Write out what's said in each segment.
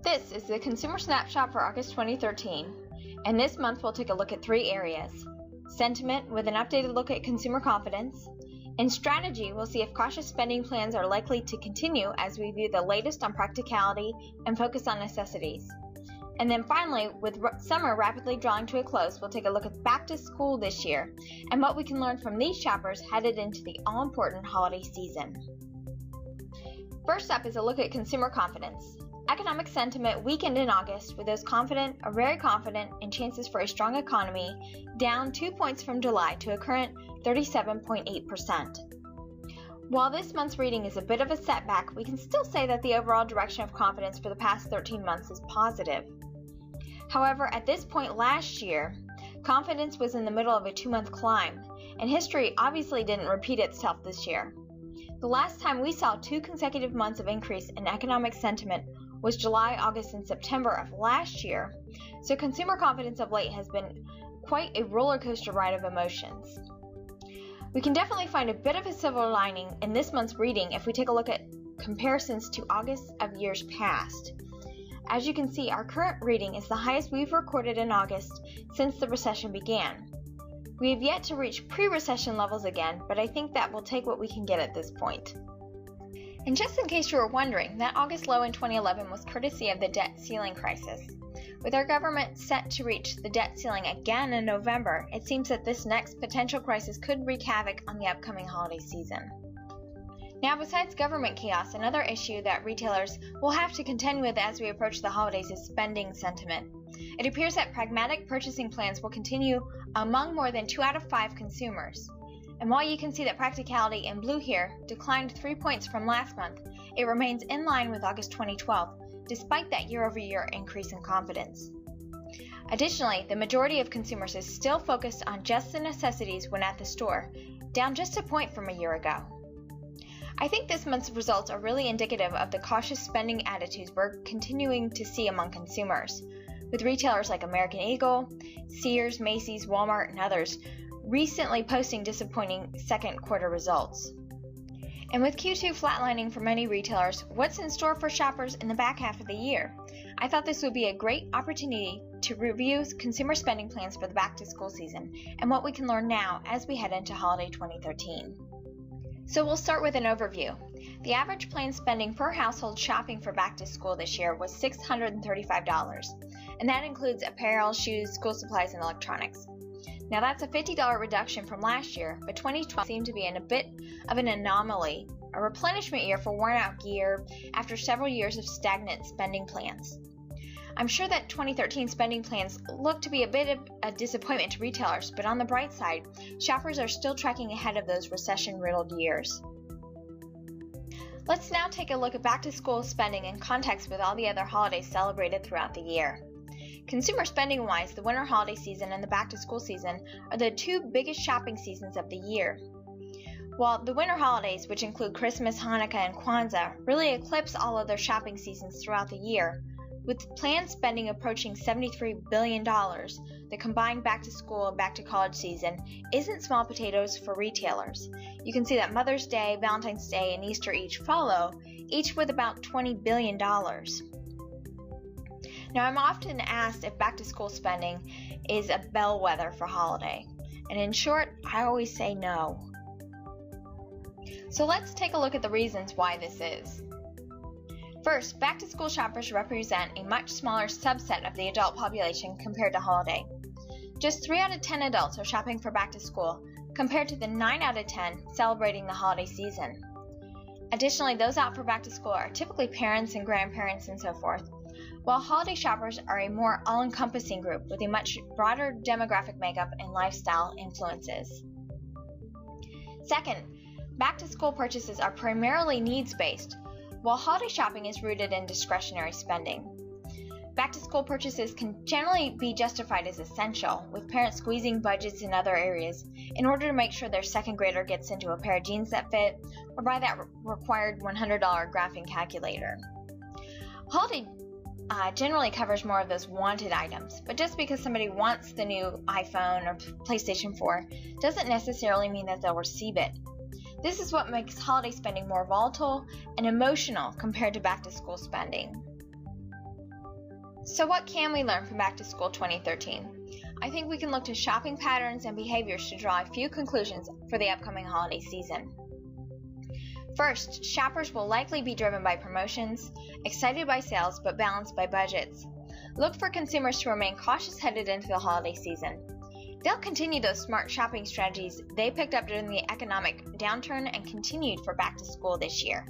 This is the Consumer Snapshot for August 2013, and this month we'll take a look at three areas: sentiment with an updated look at consumer confidence, and strategy we'll see if cautious spending plans are likely to continue as we view the latest on practicality and focus on necessities. And then finally, with summer rapidly drawing to a close, we'll take a look at back to school this year and what we can learn from these shoppers headed into the all-important holiday season. First up is a look at consumer confidence. Economic sentiment weakened in August, with those confident or very confident and chances for a strong economy down 2 points from July to a current 37.8%. While this month's reading is a bit of a setback, we can still say that the overall direction of confidence for the past 13 months is positive. However, at this point last year, confidence was in the middle of a 2-month climb, and history obviously didn't repeat itself this year. The last time we saw 2 consecutive months of increase in economic sentiment was July, August, and September of last year, so consumer confidence of late has been quite a roller coaster ride of emotions. We can definitely find a bit of a silver lining in this month's reading if we take a look at comparisons to August of years past. As you can see, our current reading is the highest we've recorded in August since the recession began. We have yet to reach pre-recession levels again, but I think that we'll take what we can get at this point. And just in case you were wondering, that August low in 2011 was courtesy of the debt ceiling crisis. With our government set to reach the debt ceiling again in November, it seems that this next potential crisis could wreak havoc on the upcoming holiday season. Now, besides government chaos, another issue that retailers will have to contend with as we approach the holidays is spending sentiment. It appears that pragmatic purchasing plans will continue among more than 2 out of 5 consumers. And while you can see that practicality in blue here declined 3 points from last month, it remains in line with August 2012, despite that year-over-year increase in confidence. Additionally, the majority of consumers is still focused on just the necessities when at the store, down just a point from a year ago. I think this month's results are really indicative of the cautious spending attitudes we're continuing to see among consumers, with retailers like American Eagle, Sears, Macy's, Walmart, and others recently posting disappointing second quarter results. And with Q2 flatlining for many retailers, what's in store for shoppers in the back half of the year? I thought this would be a great opportunity to review consumer spending plans for the back to school season and what we can learn now as we head into holiday 2013. So we'll start with an overview. The average planned spending per household shopping for back to school this year was $635, and that includes apparel, shoes, school supplies, and electronics. Now that's a $50 reduction from last year, but 2012 seemed to be in a bit of an anomaly, a replenishment year for worn-out gear after several years of stagnant spending plans. I'm sure that 2013 spending plans look to be a bit of a disappointment to retailers, but on the bright side, shoppers are still tracking ahead of those recession-riddled years. Let's now take a look at back-to-school spending in context with all the other holidays celebrated throughout the year. Consumer spending-wise, the winter holiday season and the back-to-school season are the 2 biggest shopping seasons of the year. While the winter holidays, which include Christmas, Hanukkah, and Kwanzaa, really eclipse all other shopping seasons throughout the year, with planned spending approaching $73 billion, the combined back-to-school and back-to-college season isn't small potatoes for retailers. You can see that Mother's Day, Valentine's Day, and Easter each follow, each with about $20 billion. Now, I'm often asked if back-to-school spending is a bellwether for holiday, and in short, I always say no. So let's take a look at the reasons why this is. First, back-to-school shoppers represent a much smaller subset of the adult population compared to holiday. Just 3 out of 10 adults are shopping for back-to-school, compared to the 9 out of 10 celebrating the holiday season. Additionally, those out for back-to-school are typically parents and grandparents and so forth, while holiday shoppers are a more all-encompassing group with a much broader demographic makeup and lifestyle influences. Second, back-to-school purchases are primarily needs-based, while holiday shopping is rooted in discretionary spending. Back-to-school purchases can generally be justified as essential, with parents squeezing budgets in other areas in order to make sure their second grader gets into a pair of jeans that fit or buy that required $100 graphing calculator. Holiday generally covers more of those wanted items, but just because somebody wants the new iPhone or PlayStation 4 doesn't necessarily mean that they'll receive it. This is what makes holiday spending more volatile and emotional compared to back-to-school spending. So what can we learn from Back to School 2013? I think we can look to shopping patterns and behaviors to draw a few conclusions for the upcoming holiday season. First, shoppers will likely be driven by promotions, excited by sales, but balanced by budgets. Look for consumers to remain cautious headed into the holiday season. They'll continue those smart shopping strategies they picked up during the economic downturn and continued for back to school this year.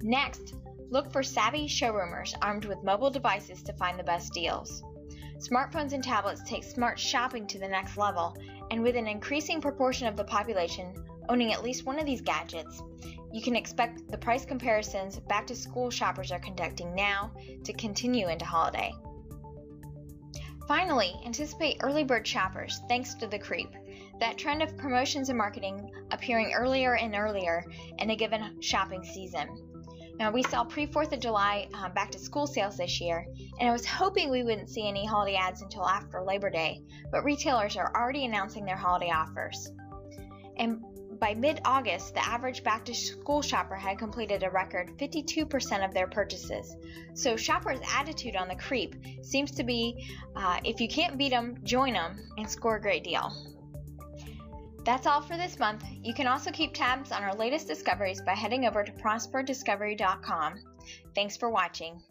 Next, look for savvy showroomers armed with mobile devices to find the best deals. Smartphones and tablets take smart shopping to the next level, and with an increasing proportion of the population owning at least one of these gadgets, you can expect the price comparisons back-to-school shoppers are conducting now to continue into holiday. Finally, anticipate early bird shoppers thanks to the creep, that trend of promotions and marketing appearing earlier and earlier in a given shopping season. Now, we saw pre-4th of July back-to-school sales this year, and I was hoping we wouldn't see any holiday ads until after Labor Day, but retailers are already announcing their holiday offers. And by mid-August, the average back-to-school shopper had completed a record 52% of their purchases. So shoppers' attitude on the creep seems to be, if you can't beat them, join them and score a great deal. That's all for this month. You can also keep tabs on our latest discoveries by heading over to prosperdiscovery.com. Thanks for watching.